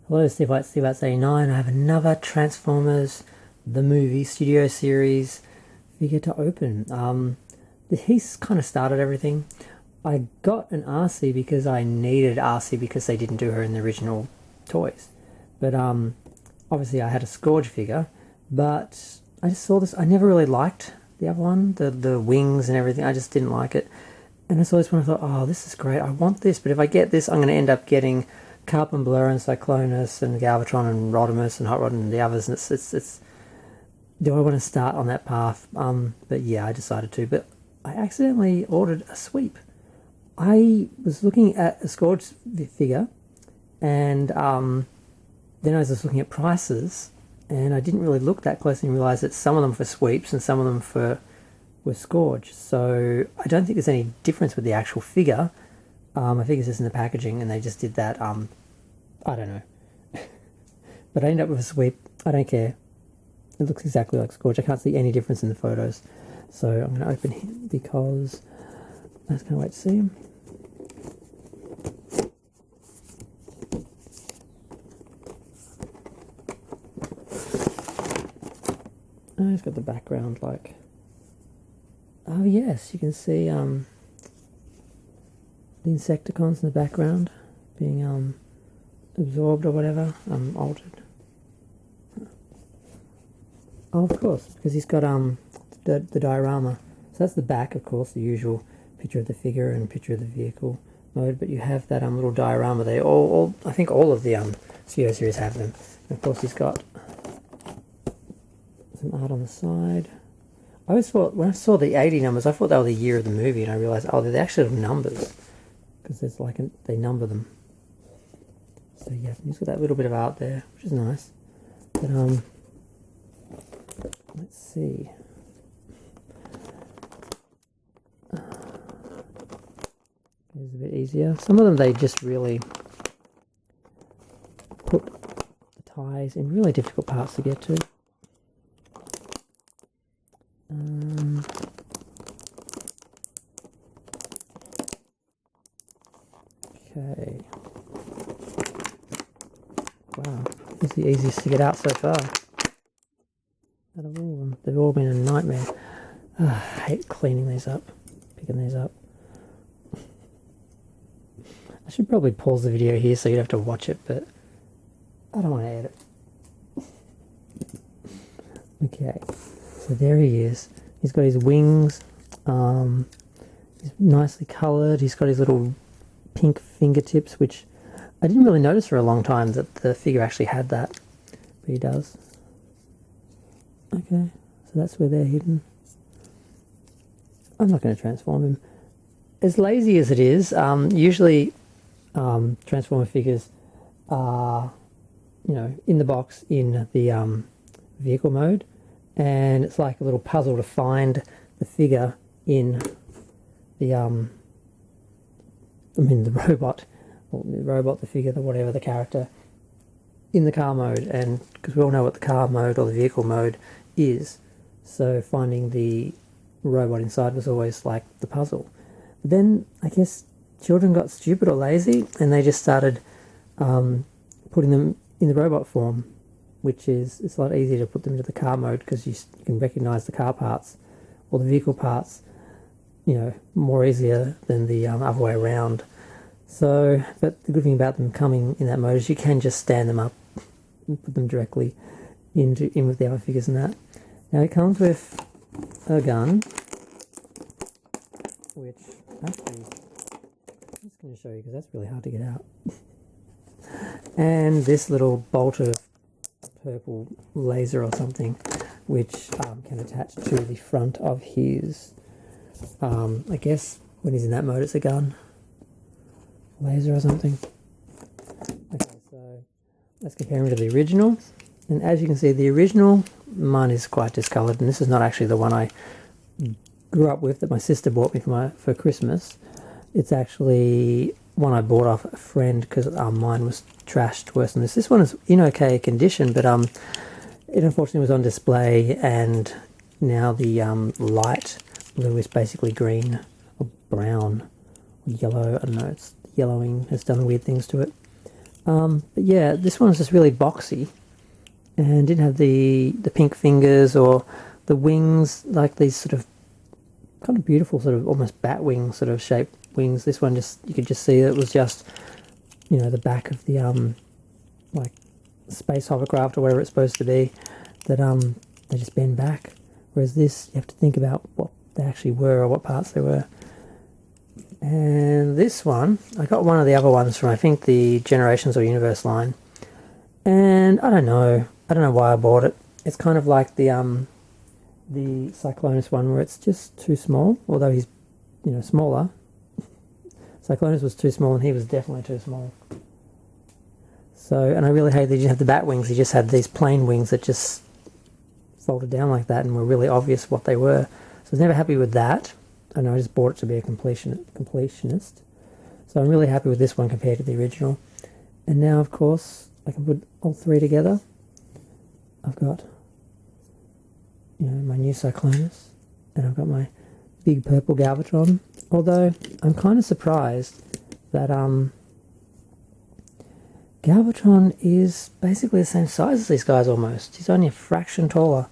Hello, Steve White, Steve White 89. I have another Transformers the movie studio series figure to open. He's kind of started everything. I got an RC because I needed RC because they didn't do her in the original toys. But obviously I had a Scorge figure, but I just saw this. I never really liked the other one, the wings and everything. I just didn't like it. And I saw this one, I thought, oh, this is great. I want this, but if I get this, I'm going to end up getting Carbon Blur and Cyclonus and Galvatron and Rodimus and Hot Rod and the others. And it's do I want to start on that path? But yeah, I decided to. But I accidentally ordered a sweep. I was looking at a Scorge figure, and then I was just looking at prices, and I didn't really look that closely and realize that some of them for sweeps and some of them were Scorge. So I don't think there's any difference with the actual figure. I think it's just in the packaging, and they just did that. I don't know. But I ended up with a sweep. I don't care. It looks exactly like Scorge. I can't see any difference in the photos. So I'm going to open him because I just can't wait to see him. Oh, he's got the background like... Oh yes, you can see the Insecticons in the background being absorbed or whatever, altered. Oh, of course, because he's got the diorama. So that's the back, of course, the usual picture of the figure and picture of the vehicle mode. But you have that little diorama there. All I think all of the studio series have them. And of course, he's got some art on the side. I always thought, when I saw the 80 numbers, I thought they were the year of the movie, and I realised, oh, they're the actual numbers, because there's like they number them. So yeah, he's got that little bit of art there, which is nice. But let's see. It's a bit easier. Some of them they just really put the ties in really difficult parts to get to. Okay. Wow, it's the easiest to get out so far. Out of all of them, they've all been a nightmare. I hate cleaning these up, picking these up. I should probably pause the video here so you'd have to watch it, but I don't want to edit. Okay, so there he is. He's got his wings. He's nicely coloured. He's got his little pink fingertips, which I didn't really notice for a long time that the figure actually had that, but he does. Okay, so that's where they're hidden. I'm not going to transform him. As lazy as it is, usually Transformer figures are, in the box in the vehicle mode, and it's like a little puzzle to find the figure in the the robot, or the robot, the figure, the whatever, the character in the car mode, and because we all know what the car mode or the vehicle mode is, so finding the robot inside was always like the puzzle. But then I guess children got stupid or lazy, and they just started putting them in the robot form, which is, it's a lot easier to put them into the car mode because you can recognize the car parts or the vehicle parts, more easier than the other way around. So, but the good thing about them coming in that mode is you can just stand them up and put them directly in with the other figures and that. Now it comes with a gun, which actually I'm just going to show you because that's really hard to get out. And this little bolt of purple laser or something, which can attach to the front of his, I guess when he's in that mode it's a gun, laser or something. Okay, so let's compare him to the original, and as you can see, the original, mine is quite discoloured, and this is not actually the one I grew up with that my sister bought me for Christmas. It's actually one I bought off a friend because mine was trashed worse than this. This one is in okay condition, but it unfortunately was on display, and now the light blue is basically green or brown or yellow. I don't know, it's yellowing has done weird things to it. But yeah, this one was just really boxy and didn't have the pink fingers or the wings, like these sort of kind of beautiful sort of almost bat wing sort of shaped wings. This one just, you could just see that it was just, you know, the back of the like space hovercraft or whatever it's supposed to be, that they just bend back. Whereas this, you have to think about what they actually were or what parts they were. And this one, I got one of the other ones from, I think, the Generations or Universe line, and I don't know why I bought it. It's kind of like the Cyclonus one, where it's just too small, although he's, you know, smaller. Cyclonus was too small and he was definitely too small. So, and I really hate that he didn't have the bat wings, he just had these plain wings that just folded down like that and were really obvious what they were. So I was never happy with that, and I just bought it to be a completionist. So I'm really happy with this one compared to the original. And now, of course, I can put all three together. I've got, you know, my new Cyclonus, and I've got my big purple Galvatron. Although I'm kind of surprised that Galvatron is basically the same size as these guys almost. He's only a fraction taller.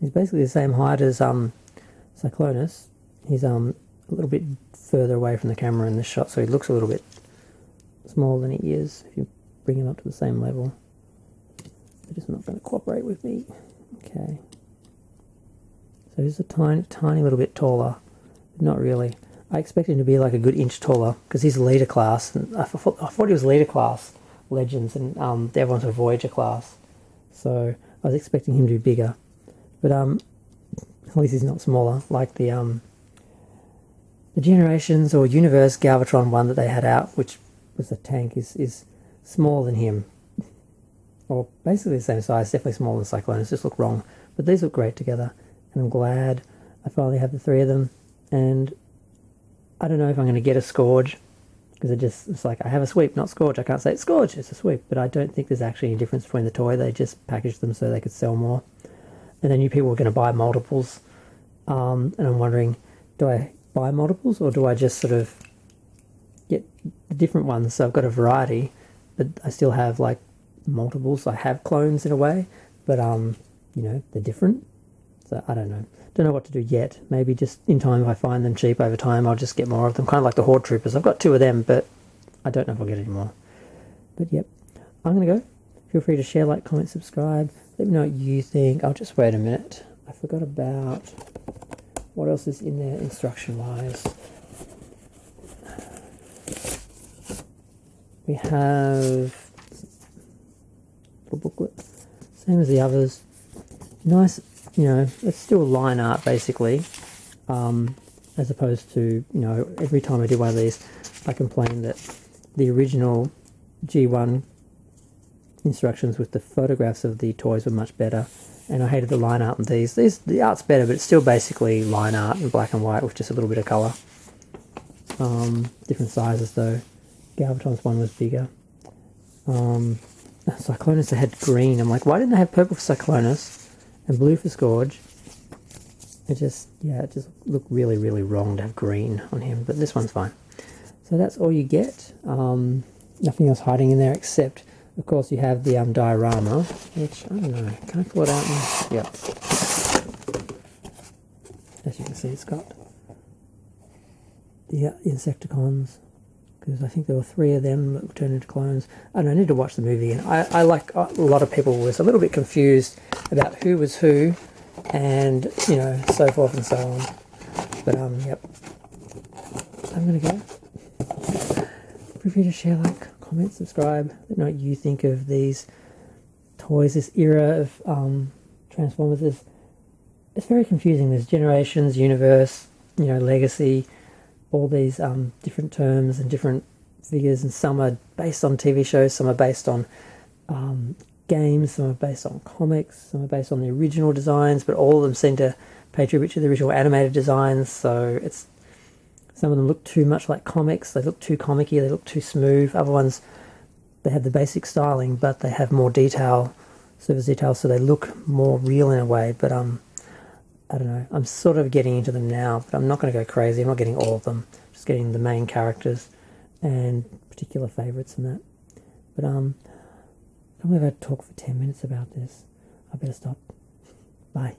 He's basically the same height as Cyclonus. He's a little bit further away from the camera in this shot, so he looks a little bit smaller than he is if you bring him up to the same level. They're just not going to cooperate with me. Okay. So he's a tiny little bit taller, but not really. I expect him to be like a good inch taller because he's leader class. And I thought he was leader class Legends, and the other one's a Voyager class. So I was expecting him to be bigger, but at least he's not smaller like the Generations or Universe Galvatron one that they had out, which was a tank, is smaller than him. Or basically the same size, definitely smaller than Cyclonus, just look wrong. But these look great together, and I'm glad I finally have the three of them. And I don't know if I'm going to get a Scorge, because it's like, I have a sweep, not Scorge. I can't say it's Scorge, it's a sweep. But I don't think there's actually any difference between the toy. They just packaged them so they could sell more. And then you people were going to buy multiples. And I'm wondering, do I buy multiples, or do I just sort of get the different ones? So I've got a variety, but I still have like multiples. I have clones in a way, but you know, they're different. So I don't know what to do yet. Maybe just in time, if I find them cheap over time, I'll just get more of them, kind of like the Horde Troopers. I've got two of them, but I don't know if I'll get any more. But yep, I'm gonna go. Feel free to share, like, comment, subscribe. Let me know what you think. I'll just wait a minute. I forgot about what else is in there instruction wise. We have a booklet, same as the others. Nice, you know, it's still line art basically, as opposed to, you know, every time I do one of these I complain that the original G1 instructions with the photographs of the toys were much better, and I hated the line art in these. The art's better, but it's still basically line art in black and white with just a little bit of colour. Different sizes though. Galvatron's one was bigger. Cyclonus had green. I'm like, why didn't they have purple for Cyclonus and blue for Scorge? It just looked really, really wrong to have green on him, but this one's fine. So that's all you get. Nothing else hiding in there except, of course, you have the diorama, which, I don't know, can I pull it out now? Yep. As you can see, it's got the Insecticons, because I think there were 3 of them that turned into clones. I don't know, I need to watch the movie, and I like a lot of people was a little bit confused about who was who, and, you know, so forth and so on. But, yep. I'm going to go. Feel free to share, like, comment, subscribe. Let me know what you think of these toys, this era of Transformers. It's very confusing. There's Generations, Universe, you know, Legacy, all these different terms and different figures, and some are based on TV shows, some are based on games, some are based on comics, some are based on the original designs, but all of them seem to pay tribute to the original animated designs. So it's, some of them look too much like comics, they look too comic-y, they look too smooth. Other ones, they have the basic styling, but they have more detail, surface detail, so they look more real in a way. But I don't know, I'm sort of getting into them now, but I'm not going to go crazy. I'm not getting all of them, just getting the main characters and particular favourites and that. But I don't know if I talk for 10 minutes about this. I better stop. Bye.